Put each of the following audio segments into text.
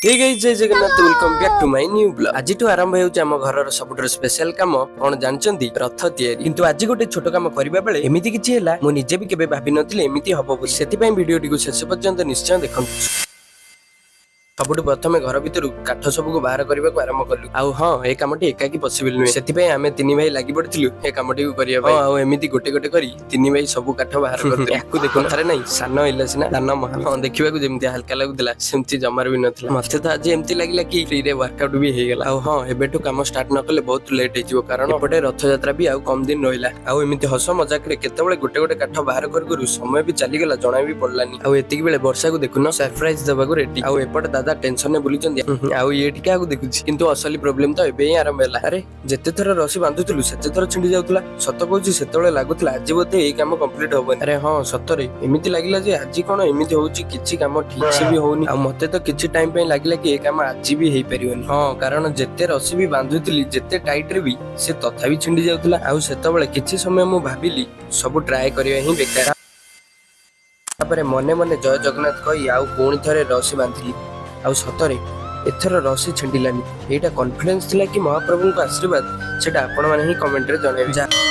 हे guys जय Jagannath welcome back to my new blog. आज आरंभ होउछ हम घरर सबुठर स्पेशल काम कोन जानचंदी रथ तियारी। किंतु आज गोटे छोट काम करिबा बेले एमिति किछि हैला मु निजे भी केबे भाबि नथिले एमिति हबो बोली। सेति पय वीडियो टिकु शेष पर्यंत निश्चय देखंतु। सबुठ प्रथमे घर भितर काठ सबको बाहर करने को आरंभ कलु। आउ हाँ ए कामटी एकाकी पॉसिबल नुहे, सेति आमे तीन भाई लागि पड़िथिलु ए कामटी को करिया भाई। आउ एमिति गोटे गोटे करी तीन भाई सब काठ बाहर करते। याकू देखो थारे नै सानो इला सिना दान महान। हां देखिबा को जेमति हल्का लागुतला सेमति जमार भी नथला। मते त आज एमति लागिला कि फ्री रे वर्कआउट भी हे गेला। आउ हां एबेटु काम स्टार्ट न कले बहुत लेट हे जिवो, कारण एपटे रथ यात्रा भी आउ कम दिन रहिला। आउ एमिति हस मजाक रे केतेबेले गोटे गोटे काठ बाहर करू समय भी चली गेला जणा भी पड़लानी। आउ एतिकी बेले वर्षा को देखुनो सरप्राइज देबा को रेडी। आउ एपटे दादा टेंशन ने बुली आउ ये टिका देखुछि, किंतु असली प्रॉब्लम तो एबे ही आरंभ होला। अरे जेते थर रसी बांधुथिलु सेते थर छिंडी जाउतला। सत कहूछि सेतेबेले लागुतला आज बोते एई काम कंप्लीट होबनी। अरे हां सतरे एमिति लागिला जे आज कोन एमिति होउछि किछि काम ठीक से भी होउनी। आ मते तो किछि टाइम पे लागिला कि ए काम आज भी हेई परियोनी। हां कारण जेते रसी भी बांधुथिली जेते टाइट रे भी से तथापि छिंडी जाउतला। आउ सेतेबेले किछि समय मु भाबिली सब ट्राई करिया ही बेकार। तापरे मने मने जय जगन्नाथ कहि आउ कोणी थरे रसी बांधिली। आउ सतरे एथर रसी छिंडिलानी। एटा कॉन्फिडेंस थिला कि महाप्रभु को आशीर्वाद सेटा आपण माने ही कमेंट रे जणाइबे।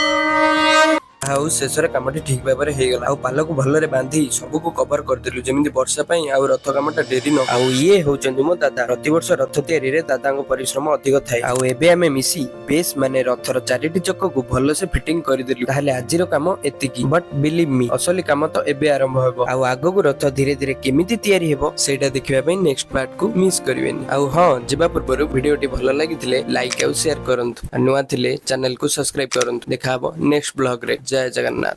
आउ शेषरे कामटी ठीक भाबरे हे गेला। आउ पालो को भल्ले रे बांधी सब को कवर कर देलु जेमिति वर्षा पई आउ रथ कामटा डेरी न। आउ ये होचंदी मो दादा प्रति वर्ष रथ तयारी रे दादा को परिश्रम अधिक थाए। आउ एबे हमें मिसी बेस माने रथर चारिटी चक्क को भल्ले से फिटिंग कर देलु। ताहले आजिरो काम एतिकी, बट बिलीव मी असली काम तो एबे आरंभ होबो। आउ आगो को रथ धीरे धीरे केमिति तयारी हेबो सेटा देखिबा पई नेक्स्ट पार्ट को मिस करिवेनी। आउ हां जेबा पूर्व वीडियोटी भलो लागिथिले लाइक आउ शेयर करंतु। आ नुवा थिले चैनल को सब्सक्राइब करंतु। देखा हबो नेक्स्ट ब्लॉग रे। जय जगन्नाथ।